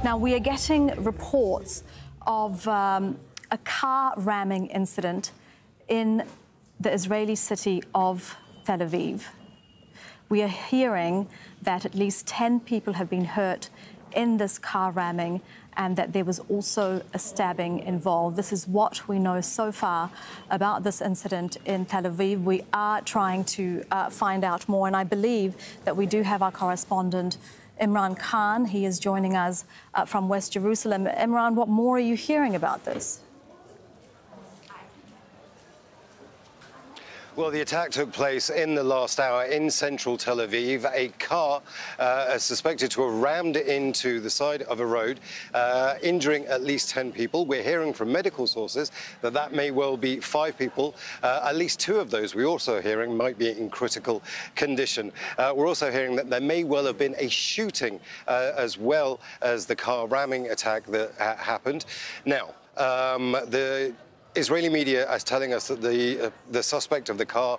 Now, we are getting reports of a car ramming incident in the Israeli city of Tel Aviv. We are hearing that at least 10 people have been hurt in this car ramming and that there was also a stabbing involved. This is what we know so far about this incident in Tel Aviv. We are trying to find out more, and I believe that we do have our correspondent, Imran Khan. He is joining us from West Jerusalem. Imran, what more are you hearing about this? Well, the attack took place in the last hour in central Tel Aviv. A car suspected to have rammed into the side of a road, injuring at least 10 people. We're hearing from medical sources that that may well be 5 people. At least 2 of those we're also hearing might be in critical condition. We're also hearing that there may well have been a shooting as well as the car ramming attack that happened. Now, the Israeli media is telling us that the suspect of the car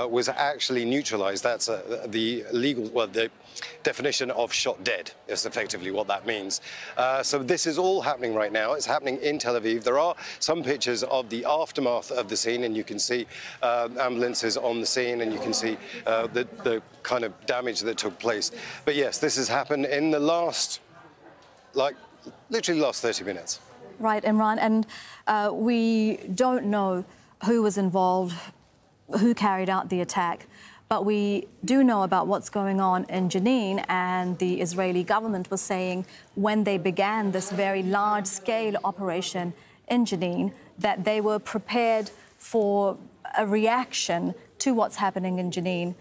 was actually neutralised. That's the definition of shot dead is effectively what that means. So this is all happening right now. It's happening in Tel Aviv. There are some pictures of the aftermath of the scene, and you can see ambulances on the scene, and you can see the kind of damage that took place. But yes, this has happened in the last, literally last 30 minutes. Right, Imran, and we don't know who was involved, who carried out the attack, but we do know about what's going on in Jenin, and the Israeli government was saying when they began this very large-scale operation in Jenin that they were prepared for a reaction to what's happening in Jenin.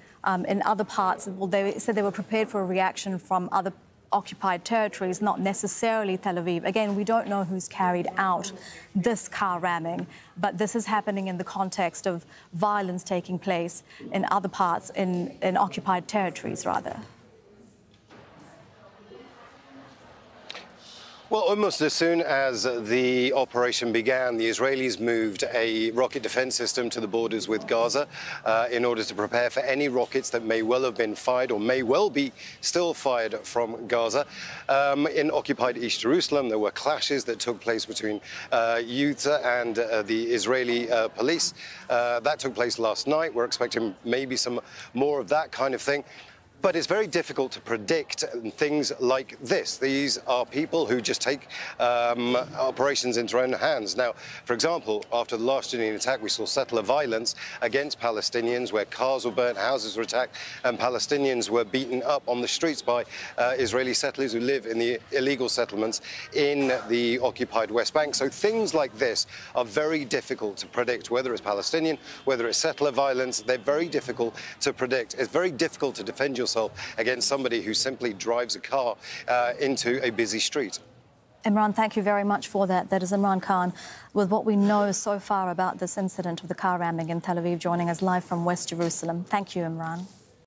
In other parts, well, they said they were prepared for a reaction from other occupied territories, not necessarily Tel Aviv. Again, we don't know who's carried out this car ramming, but this is happening in the context of violence taking place in other parts, in occupied territories, rather. Well, almost as soon as the operation began, the Israelis moved a rocket defense system to the borders with Gaza in order to prepare for any rockets that may well have been fired or may well be still fired from Gaza. In occupied East Jerusalem, there were clashes that took place between youths and the Israeli police. That took place last night. We're expecting maybe some more of that kind of thing. But it's very difficult to predict things like this. These are people who just take operations into their own hands. Now, for example, after the last Jenin attack, we saw settler violence against Palestinians, where cars were burnt, houses were attacked, and Palestinians were beaten up on the streets by Israeli settlers who live in the illegal settlements in the occupied West Bank. So things like this are very difficult to predict, whether it's Palestinian, whether it's settler violence. They're very difficult to predict. It's very difficult to defend yourself against somebody who simply drives a car into a busy street. Imran, thank you very much for that. That is Imran Khan with what we know so far about this incident of the car ramming in Tel Aviv, joining us live from West Jerusalem. Thank you, Imran.